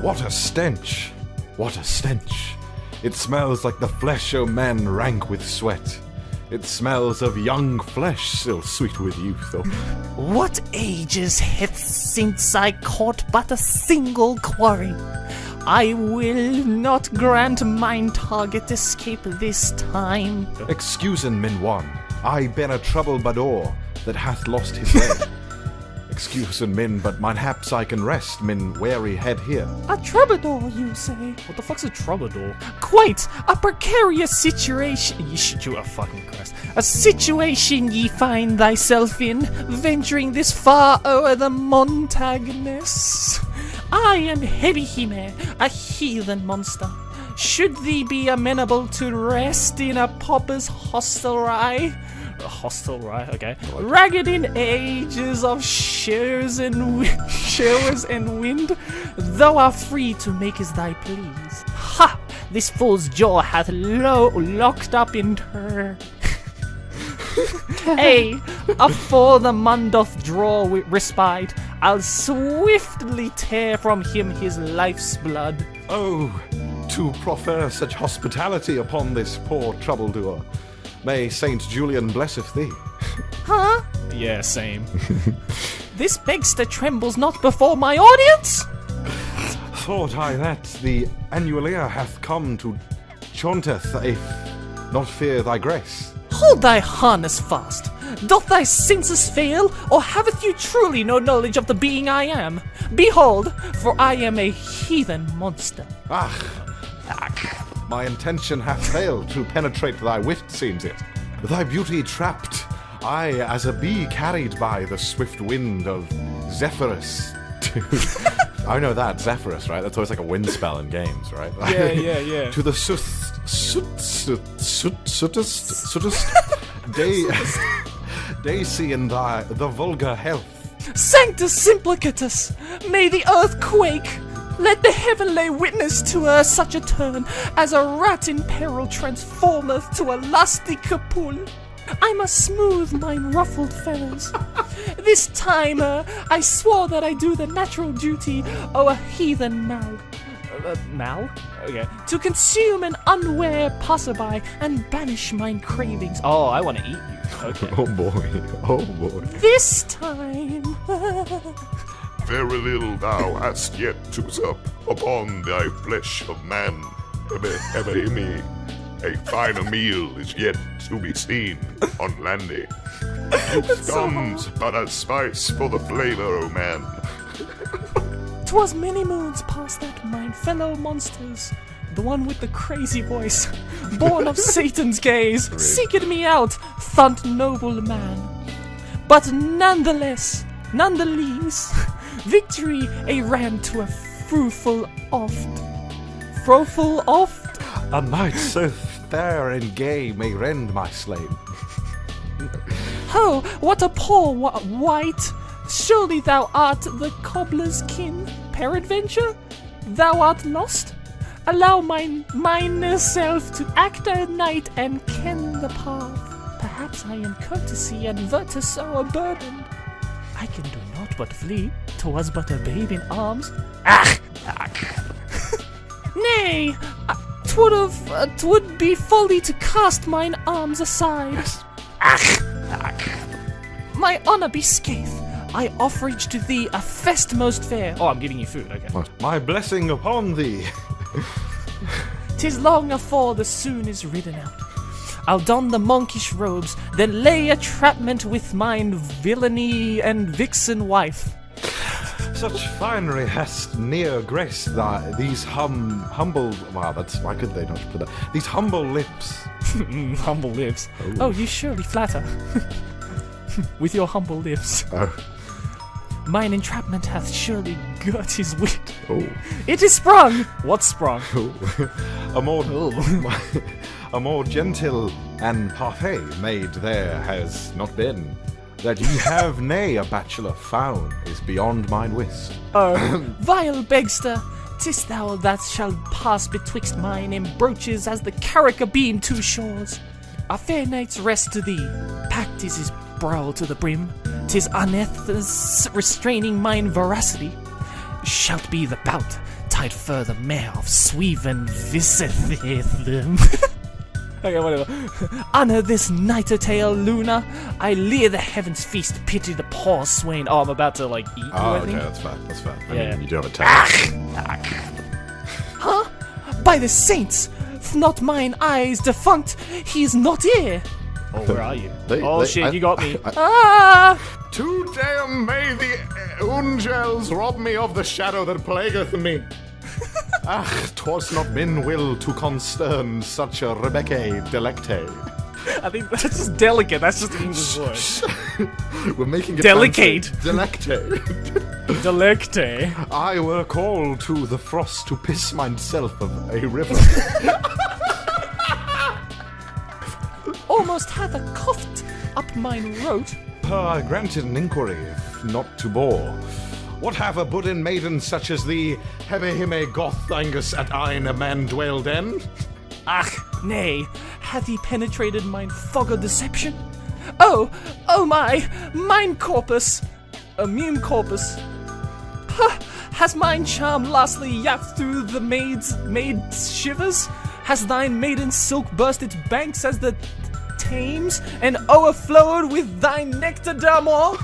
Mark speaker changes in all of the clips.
Speaker 1: What a stench! What a stench! It smells like the flesh o' men rank with sweat. It smells of young flesh still sweet with youth. Oh.
Speaker 2: What ages hath since I caught but a single quarry? I will not grant mine target escape this time.
Speaker 1: Excusen, min one, I ben a trouble bador that hath lost his way. Excusen, min, but mine haps I can rest, min weary head here.
Speaker 2: A troubadour, you say?
Speaker 3: What the fuck's a troubadour?
Speaker 2: Quite a precarious situation. You are fucking Christ. A situation ye find thyself in, venturing this far o'er the Montagness. I am Hebihime, a heathen monster. Should thee be amenable to rest in a pauper's hostelry?
Speaker 3: A hostelry, okay.
Speaker 2: Ragged in ages of showers and wind, thou art free to make as thy please. Ha! This fool's jaw hath locked up in her. Ay, afore the mun doth draw respite, I'll swiftly tear from him his life's blood.
Speaker 1: Oh, to proffer such hospitality upon this poor troubledoer. May Saint Julian blesseth thee.
Speaker 2: Huh?
Speaker 3: Yeah, same.
Speaker 2: This begster trembles not before my audience?
Speaker 1: Thought I that the annual ear hath come to chaunteth, if not fear thy grace.
Speaker 2: Hold thy harness fast. Doth thy senses fail, or haveth you truly no knowledge of the being I am? Behold, for I am a heathen monster.
Speaker 1: My intention hath failed to penetrate thy wit, seems it. Thy beauty trapped, I as a bee carried by the swift wind of Zephyrus to... I know that, Zephyrus, right? That's always like a wind spell in games, right?
Speaker 3: Yeah.
Speaker 1: To the Daisy and the vulgar health.
Speaker 2: Sanctus Simplicatus, may the earth quake. Let the heaven lay witness to such a turn as a rat in peril transformeth to a lusty capul. I must smooth mine ruffled feathers. This time I swore that I do the natural duty o' a heathen mal.
Speaker 3: Mal? Okay.
Speaker 2: To consume an unware passerby and banish mine cravings.
Speaker 3: Oh, I want to eat you. Okay.
Speaker 1: Oh boy.
Speaker 2: This time.
Speaker 4: Very little thou hast yet to sup upon thy flesh of man, Ebehimi. A finer meal is yet to be seen on landing. Youth comes but as spice for the flavor, O man.
Speaker 2: 'Twas many moons past that mine fellow monsters, the one with the crazy voice, born of Satan's gaze, seeked me out, thunt noble man. But nonetheless, victory a ran to a fruitful oft.
Speaker 1: A knight so fair and gay may rend my slave.
Speaker 2: Ho, what a poor wight! Surely thou art the cobbler's kin, peradventure? Thou art lost? Allow mine self to act a knight and ken the path. Perhaps I in courtesy and virtue so a burden. I can do naught but flee, 'twas but a babe in arms. Nay, 'twould be folly to cast mine arms aside. My honour be scathed. I offerage to thee a fest most fair.
Speaker 3: Oh, I'm giving you food, okay.
Speaker 1: My blessing upon thee.
Speaker 2: 'Tis long afore the soon is ridden out. I'll don the monkish robes, then lay a trapment with mine villainy and vixen wife.
Speaker 1: Such finery hast near graced these humble... Wow, why could they not put that? These humble lips.
Speaker 3: Humble lips.
Speaker 2: Oh, you surely flatter. With your humble lips.
Speaker 1: Oh.
Speaker 2: Mine entrapment hath surely girt his wit.
Speaker 1: Oh.
Speaker 2: It is sprung!
Speaker 3: What's sprung?
Speaker 1: A more gentle and parfait maid there has not been. That ye have nay a bachelor found is beyond mine wist.
Speaker 2: Vile begster, 'tis thou that shalt pass betwixt mine embroaches as the Carrickabene two shores. A fair night's rest to thee, packed is his brow to the brim, 'tis unneth restraining mine veracity. Shalt be the bout, hide further mere of sweven visiteth them. Okay, whatever. Honor this nightertail, Luna. I leer the heavens feast, pity the poor swain. Oh, I'm about to, like, eat you,
Speaker 1: Oh,
Speaker 2: I
Speaker 1: okay,
Speaker 2: think.
Speaker 1: that's fair. That's fair. I
Speaker 2: Yeah.
Speaker 1: mean, you do have a tail.
Speaker 2: Huh? By the saints, not mine eyes defunct, he's not here.
Speaker 3: Oh, where are you?
Speaker 1: They-
Speaker 3: Shit,
Speaker 1: I-
Speaker 3: you got me.
Speaker 2: Ah!
Speaker 1: Today may the angels rob me of the shadow that plagueth me. 'Twas not min will to constern such a Rebecca delecte.
Speaker 3: I think that's just delicate. That's just an English word.
Speaker 1: We're making it
Speaker 3: Delicate.
Speaker 1: fancy. Delecte.
Speaker 3: Delecte.
Speaker 1: I were called to the frost to piss myself of a river.
Speaker 2: Almost had a coughed up mine road.
Speaker 1: I granted an inquiry, if not to bore. What have a Buddin maiden such as thee, have him goth Angus at ein a man dwelled in?
Speaker 2: Ach, nay, hath he penetrated mine fog of deception? Oh mine corpus, immune corpus. Ha, has mine charm lastly yapped through the maid's shivers? Has thine maiden silk burst its banks as the Thames, and overflowed with thine nectar d'amore?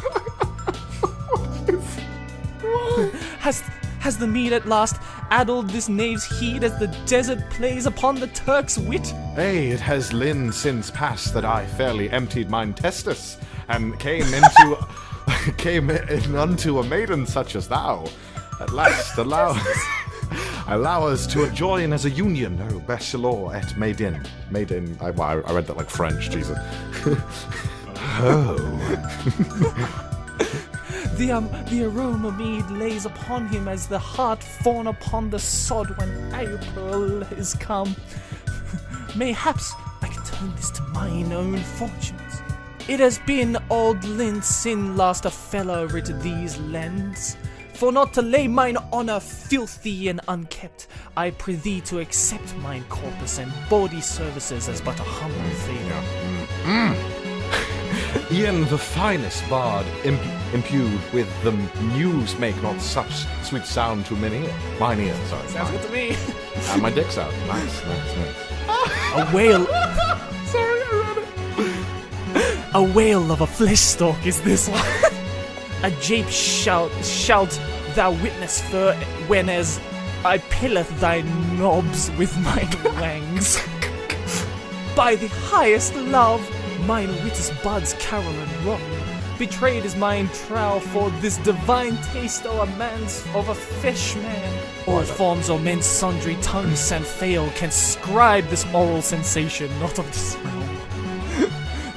Speaker 2: Has the mead at last addled this knave's heed as the desert plays upon the Turk's wit?
Speaker 1: Hey, it has lin since past that I fairly emptied mine testis, and came into unto a maiden such as thou. At last allow us to join as a union, oh bachelor et maiden. Maiden, I read that like French, Jesus.
Speaker 2: The aroma mead lays upon him as the heart fawn upon the sod when April is come. Mayhaps I can turn this to mine own fortunes. It has been old lin sin last a fellow writ these lands. For not to lay mine honour filthy and unkept, I prithee to accept mine corpus and bawdy services as but a humble favour.
Speaker 1: E'en the finest bard imbued with the muse make not such sweet sound to mine ear, sorry.
Speaker 3: Sounds good to me.
Speaker 1: And my dick's out. Nice.
Speaker 2: A whale. Sorry, I read it. A whale of a flesh stalk is this one. A jape shalt thou witness for whenas I pilleth thy knobs with mine wangs. By the highest love, mine wit's buds carol and rock. Betrayed is mine trow for this divine taste of a fish man. All forms of men's sundry tongues and fail can scribe this oral sensation, not of this realm.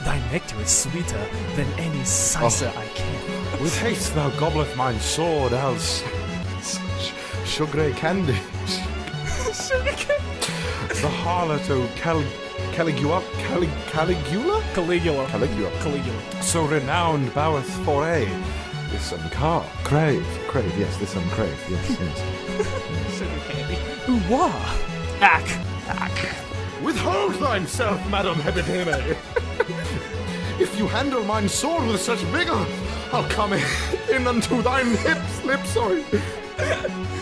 Speaker 2: Thy nectar is sweeter than any cicer I can.
Speaker 1: With haste thou gobbleth mine sword, else such sugary candy. The harlot o Caligula? So renowned boweth for a this crave, yes, this crave, yes.
Speaker 3: Sugar candy.
Speaker 2: Ooh-wah! Ack!
Speaker 1: Withhold thyself, Madam Hebideme. If you handle mine sword with such vigor, I'll come in unto thine lips, sorry.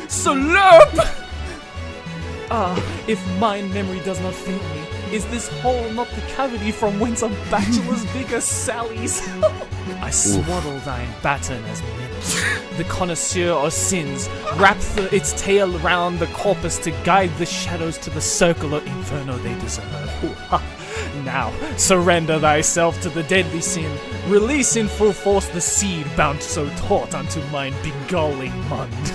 Speaker 2: Salop! If mine memory does not fail me, is this hole not the cavity from whence a bachelor's vigor sallies? I swaddle thine baton as mint. The connoisseur of sins, wrap its tail round the corpus to guide the shadows to the circle of inferno they deserve. Now, surrender thyself to the deadly sin. Release in full force the seed bound so taut unto mine beguiling mund.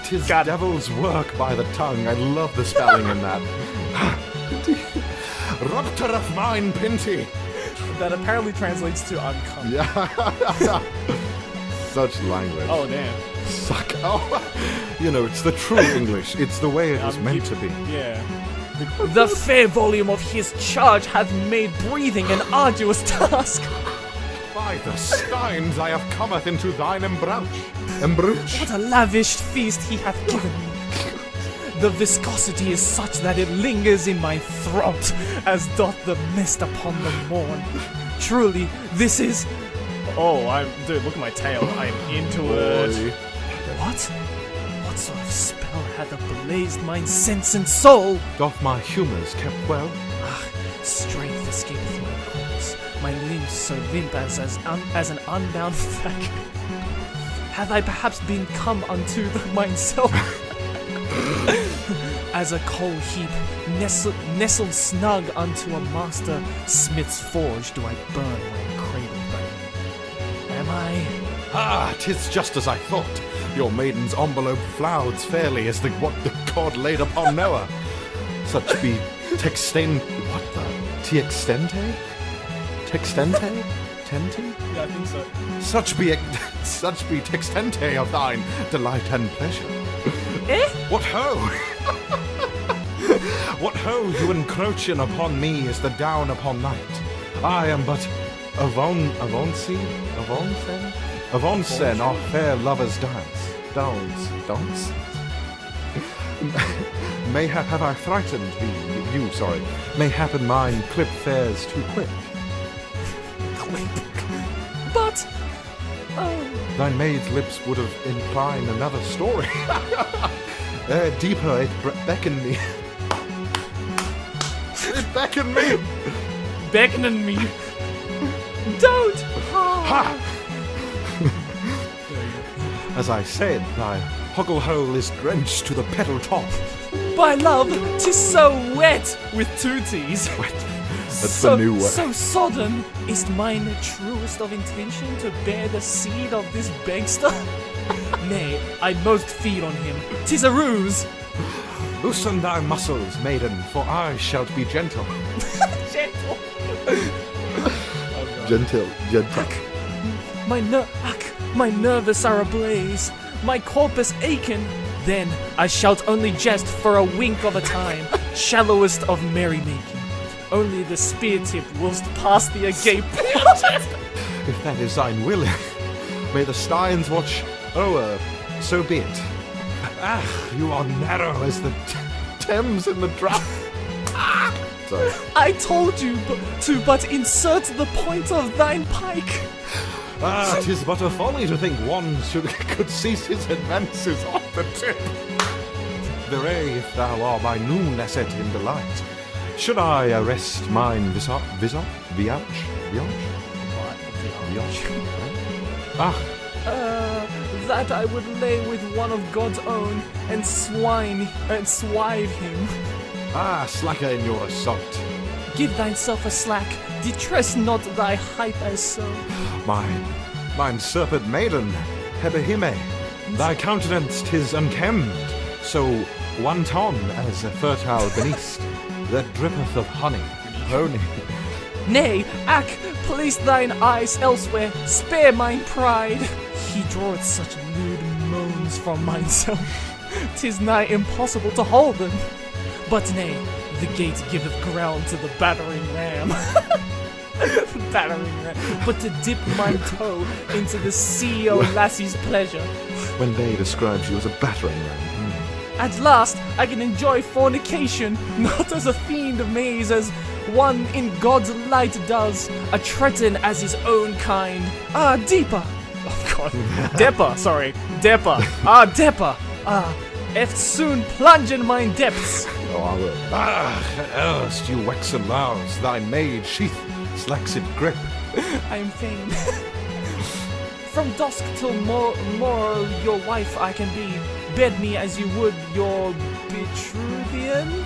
Speaker 1: 'Tis devil's work by the tongue. I love the spelling in that. Rupture of mine, Pinty.
Speaker 3: That apparently translates to uncommon.
Speaker 1: Yeah. Such language.
Speaker 3: Oh, damn.
Speaker 1: Suck. Oh, it's the true English. It's the way it was meant to be.
Speaker 3: Yeah.
Speaker 2: The fair volume of his charge hath made breathing an arduous task.
Speaker 1: By the steins I have cometh into thine embruch.
Speaker 2: What a lavish feast he hath given me. The viscosity is such that it lingers in my throat, as doth the mist upon the morn. Truly, this is...
Speaker 3: Oh, dude, look at my tail. I'm into it.
Speaker 1: Boy.
Speaker 2: What? What sort of spell hath ablazed mine sense and soul.
Speaker 1: Doth my humours kept well?
Speaker 2: Strength escapeth my corpse, my limbs so limp as an unbound fag. Have I perhaps been come unto myself? As a coal heap, nestled snug unto a master smith's forge, do I burn when cradled by him. Am I?
Speaker 1: Ah, 'tis just as I thought. Your maiden's envelope flouds fairly as what the God laid upon Noah. Such be what the? Textente? Tenti?
Speaker 3: Yeah, I think so.
Speaker 1: Such be textente of thine delight and pleasure.
Speaker 2: Eh?
Speaker 1: What ho? What ho, you encroaching upon me as the down upon night. I am but avonsen, our fair lovers dance. Mayhap have I frightened you, mayhappen mine clip fares too quick.
Speaker 2: But,
Speaker 1: Thy maid's lips would have inclined another story. Deeper it beckoned me. It beckoned me.
Speaker 3: Beckoning me.
Speaker 2: don't!
Speaker 1: Ha! As I said, thy hoggle hole is drenched to the petal top.
Speaker 2: By love, 'tis so wet with two T's.
Speaker 1: That's the new word.
Speaker 2: So sodden is mine truest of intention to bear the seed of this bankster. Nay, I most feed on him. 'Tis a ruse.
Speaker 1: Loosen thy muscles, maiden, for I shall be gentle.
Speaker 2: Gentle.
Speaker 1: Gentle.
Speaker 2: My nerves are ablaze, my corpus aching. Then I shalt only jest for a wink of a time, shallowest of merrymaking. Only the spear tip whilst past the agape.
Speaker 1: If that is thine will, may the Steins watch o'er, so be it. Ah, you are narrow as the Thames in the drought. Sorry.
Speaker 2: I told you to but insert the point of thine pike.
Speaker 1: Ah, 'tis but a folly to think one could cease his advances off the tip. Verray, if thou are by noon asset in delight, should I arrest mine viage? Ah,
Speaker 2: That I would lay with one of God's own and swive him.
Speaker 1: slacker in your assault.
Speaker 2: Give thyself a slack, detress not thy hype as so.
Speaker 1: Mine serpent maiden, Hebehime, thy countenance 'tis unkemmed, so wanton as a fertile beneath, that drippeth of honey.
Speaker 2: Nay, place thine eyes elsewhere, spare mine pride. He draweth such lewd moans from myself, 'tis nigh impossible to hold them. But nay, the gate giveth ground to the battering ram. But to dip my toe into the sea o' lassie's pleasure.
Speaker 1: When they describes you as a battering ram.
Speaker 2: At last, I can enjoy fornication, not as a fiend maze, as one in God's light does, a treton as his own kind. Deeper. Oh God. Depper, sorry. Depper. Depper. Eft soon plunge in mine depths.
Speaker 1: Oh, I will. Erst you waxen louse, thy maid sheath slacks its grip.
Speaker 2: I am fain. From dusk till morrow your wife I can be. Bed me as you would your Vitruvian.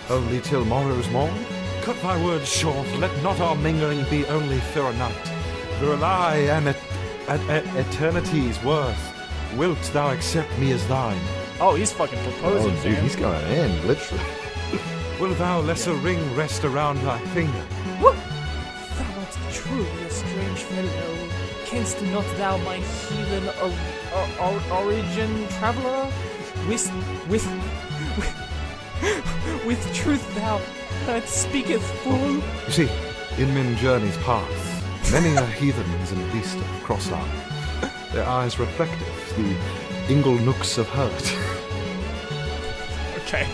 Speaker 1: Only till morrow's morn? Cut thy words short, let not our mingling be only for a night. For a lie and eternity's worth, wilt thou accept me as thine?
Speaker 3: Oh, he's fucking proposing,
Speaker 1: dude,
Speaker 3: fam.
Speaker 1: he's going in, literally. Will thou lesser ring rest around thy finger?
Speaker 2: What? Thou art truly a strange fellow. Canst not thou my heathen origin traveller? With truth thou speaketh fool.
Speaker 1: You see, in men journeys path, many a heathens and beast of cross-eye, their eyes reflective, the ingle nooks of hurt.
Speaker 3: Okay.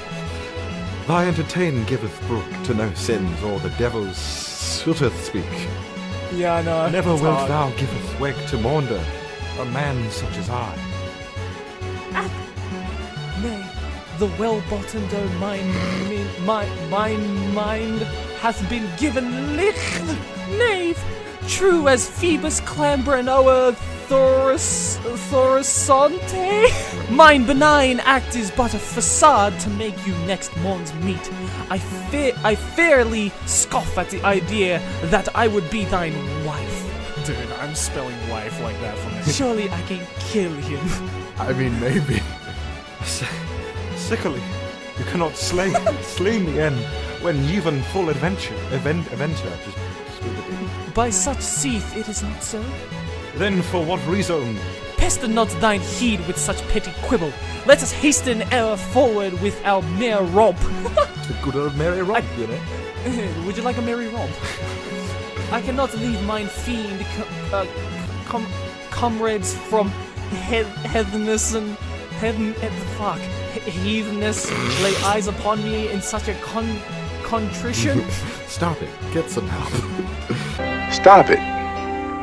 Speaker 1: Thy entertain giveth brook to no sins, or the devil's sooteth speak.
Speaker 3: Yeah, no.
Speaker 1: Never
Speaker 3: it's
Speaker 1: wilt
Speaker 3: hard.
Speaker 1: thou giveth wake to maunder, a man such as I.
Speaker 2: Nay, the well-bottomed mind hath been given licht, knave, true as Phoebus clambering o'er Thorisante. Mine benign act is but a facade to make you next morn's meet. I fairly scoff at the idea that I would be thine wife.
Speaker 3: Dude, I'm spelling wife like that for me.
Speaker 2: Surely I can kill him.
Speaker 1: I mean, maybe. Sickly, you cannot slay the end when even full adventure.
Speaker 2: By such seeth it is not so.
Speaker 1: Then for what reason?
Speaker 2: Pester not thine heed with such petty quibble. Let us hasten e'er forward with our mere romp.
Speaker 1: The good old Mary Rob, you know.
Speaker 2: Would you like a merry romp? I cannot leave mine fiend comrades from heathenness and heathenness lay eyes upon me in such a contrition.
Speaker 1: Stop it. Get some help.
Speaker 5: Stop it.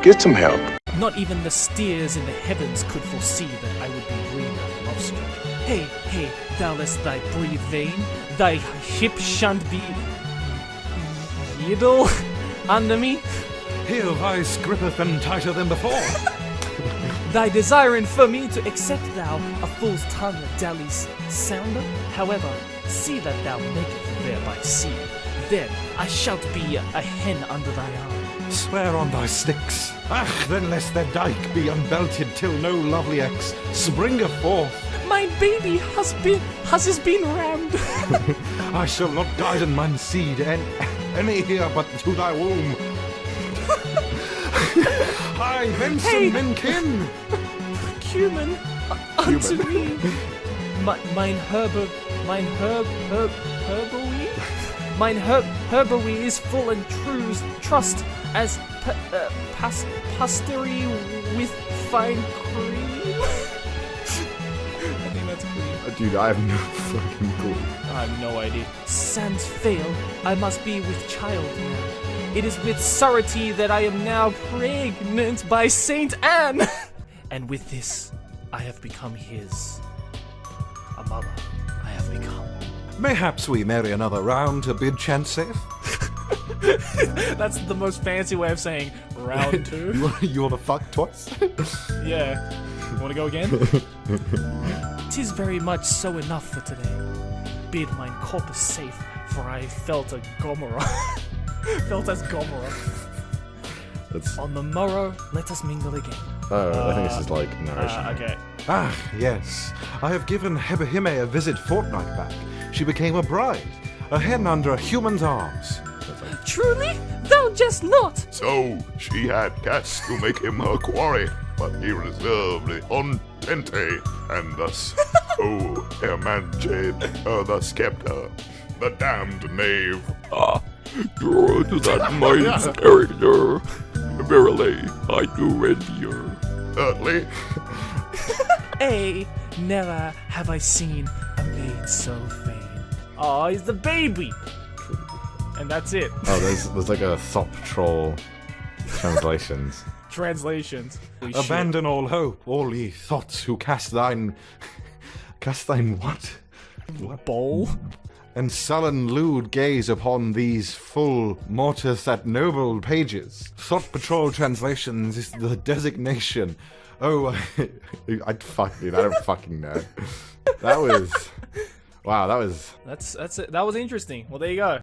Speaker 5: Get some help.
Speaker 2: Not even the steers in the heavens could foresee that I would be green and love-struck. Hey, thou lest thy breathe vain, thy hip shan't be yiddle under me.
Speaker 1: Here vice grippeth them tighter than before.
Speaker 2: Thy desiring for me to accept thou a fool's tongue dallies sounder. However, see that thou maketh thereby seed. Then I shalt be a hen under thy arm.
Speaker 1: Swear on thy sticks. Then lest their dyke be unbelted till no lovely ex springeth forth.
Speaker 2: My baby has been rammed.
Speaker 1: I shall not guiden mine seed any here but to thy womb. Hi, Benson
Speaker 2: Hey.
Speaker 1: Minkin.
Speaker 2: Cumin unto me. Mine herbory is full and true trust as pastry with fine cream. I think that's cream.
Speaker 1: Dude, I have no fucking clue.
Speaker 3: I have no idea.
Speaker 2: Sans fail, I must be with child now. It is with surety that I am now pregnant by Saint Anne. And with this, I have become his. A mother I have become.
Speaker 1: Mayhaps we marry another round to bid chance safe.
Speaker 3: That's the most fancy way of saying round two.
Speaker 1: You wanna fuck twice?
Speaker 3: Yeah. You wanna go again?
Speaker 2: 'Tis very much so enough for today. Bid mine corpus safe, for I felt a Gomorrah. Felt as Gomorrah.
Speaker 1: That's,
Speaker 2: On the morrow, let us mingle again.
Speaker 1: I think this is like narration.
Speaker 3: Okay.
Speaker 1: Ah, yes. I have given Hebehime a visit fortnight back. She became a bride, a hen under a human's arms.
Speaker 2: Truly? Thou jest not!
Speaker 4: So she had cats to make him her quarry, but he reserved the contente, and thus, oh, her manjade, thus kept her, the damned knave.
Speaker 6: True to that mind's character. Verily, I do envy her.
Speaker 4: Thirdly,
Speaker 2: Never have I seen a maid so vain. Oh, he's the baby!
Speaker 3: And that's it.
Speaker 1: Oh, there's like a thop troll translations.
Speaker 3: Translations. Holy shit.
Speaker 1: Abandon all hope, all ye thoughts who cast thine what?
Speaker 3: Bowl?
Speaker 1: And sullen lewd gaze upon these full mortis at noble pages. Thought patrol translations is the designation. Oh, I don't fucking know. That was, wow, that was.
Speaker 3: That's it. That was interesting. Well, there you go.